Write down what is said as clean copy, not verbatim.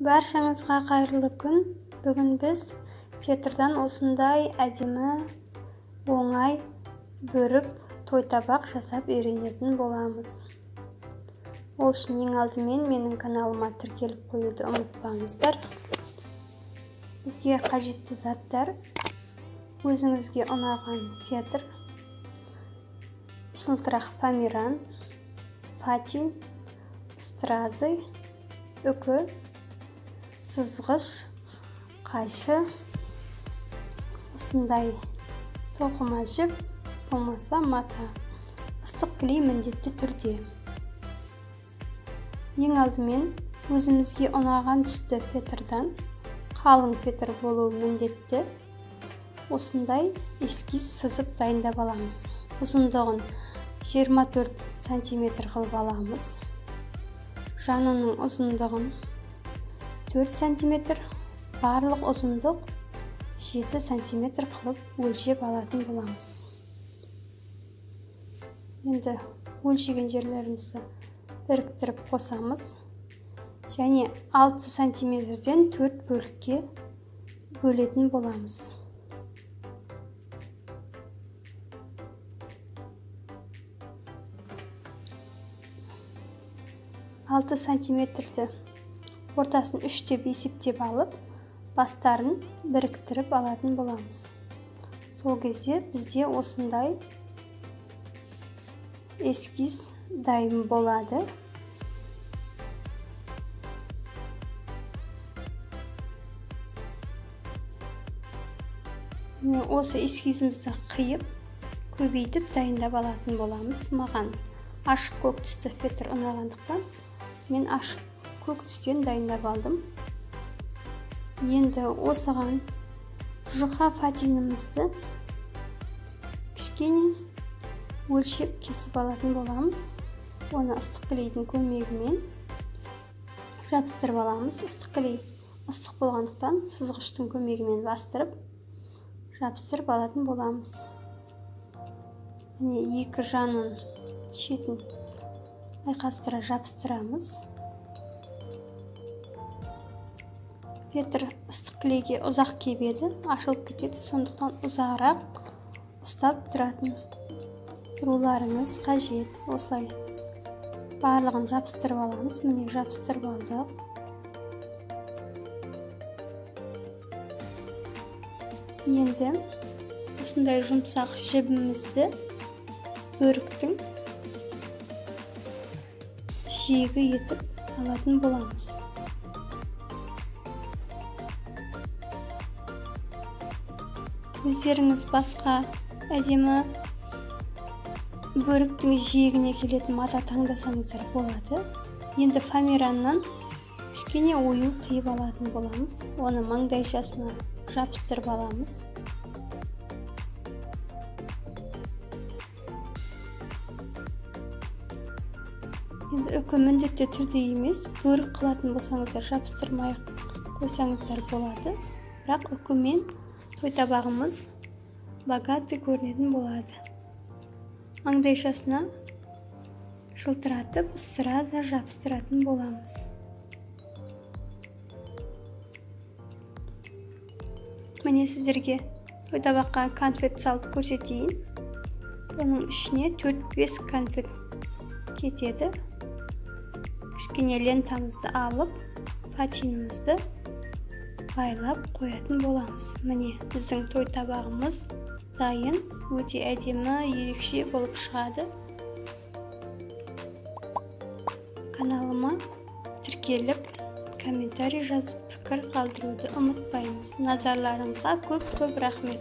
Баршаңызға қайырлы күн. Бүгін біз Петрдан осындай әдемі, оңай, бөрік, той-табақ жасап үйренетін боламыз. Ол үшін ең алдымен менің каналыма тіркеліп қоюды ұмытпаңыздар. Бізге қажетті заттар: өзіңізге ұнаған фетр, жылтырақ фоамиран, фатин, стразы, үкі, сызғыш, қайшы, осындай тоқыма жіп, болмаса мата. Ыстық клей міндетті түрде. Ең алдымен өзімізге ұнаған түсті фетрдан, қалың фетр болуы міндетті, осындай эскиз сызып дайындап аламыз. Ұзындығын 24 см қылып аламыз. Жанының ұзындығын 4 см, барлық ұзындық 7 см қылып өлшеп алатын боламыз. Енді өлшеген жерлерімізді біріктіріп қосамыз және 6 см-ден 4 бөлікке бөлетін боламыз. Алты сантиметрді ортасын 3 деп есептеп алып, бастарын біріктіріп алатын боламыз. Сол кезде бізде осындай эскиз дайын болады. Осы эскизімізді қиып, көбейтіп дайындап алатын боламыз. Маған ашық көк түсті фетр ұнағандықтан мен ашық көк түстен дайындап алдым. Енді осыған жұқа фатинімізді кішкене өлшеп кесіп алатын боламыз. Оны ыстық клейдің көмегімен жабыстырып аламыз. Ыстық клей ыстық болғандықтан сызғыштың көмегімен бастырып, жабыстырып алатын боламыз. Міне екі жанын шетін айқастыра жабыстырамыз. Фетр ыстық клейге ұзақ кебеді, ашылып кетеді, сондықтан ұзағырақ ұстап тұруларыңыз қажет. Осылай барлығын жабыстырып аламыз. Міне жабыстырып алдық. Енді осындай жұмсақ жібімізді бөріктің жиегі етіп алатын боламыз. Өздеріңіз басқа әдемі бөріктің жиегіне келетін мата таңдасаңыздар болады. Енді фоамираннан кішкене ою қиып алатын боламыз. Оны маңдайшасына жабыстырып аламыз. Енді үкі міндетті түрде емес, бөрік қылатын болсаңыздар жабыстырмай қойсаңыздар болады. Бірақ үкімен той-табағымыз богатый көрінетін болады. Маңдайшасына жылтыратып, страза жабыстыратын боламыз. Міне сіздерге той-табаққа конфет салып көрсетейін. Оның ішіне 4-5 конфет кетеді. Кішкене лентамызды алып, фатинімізді байлап қоятын боламыз. Міне біздің той-табағымыз дайын, өте әдемі, ерекше болып шығады. Каналыма тіркеліп, комментарий жазып, пікір қалдыруды ұмытпаймыз. Назарларыңызға көп рахмет.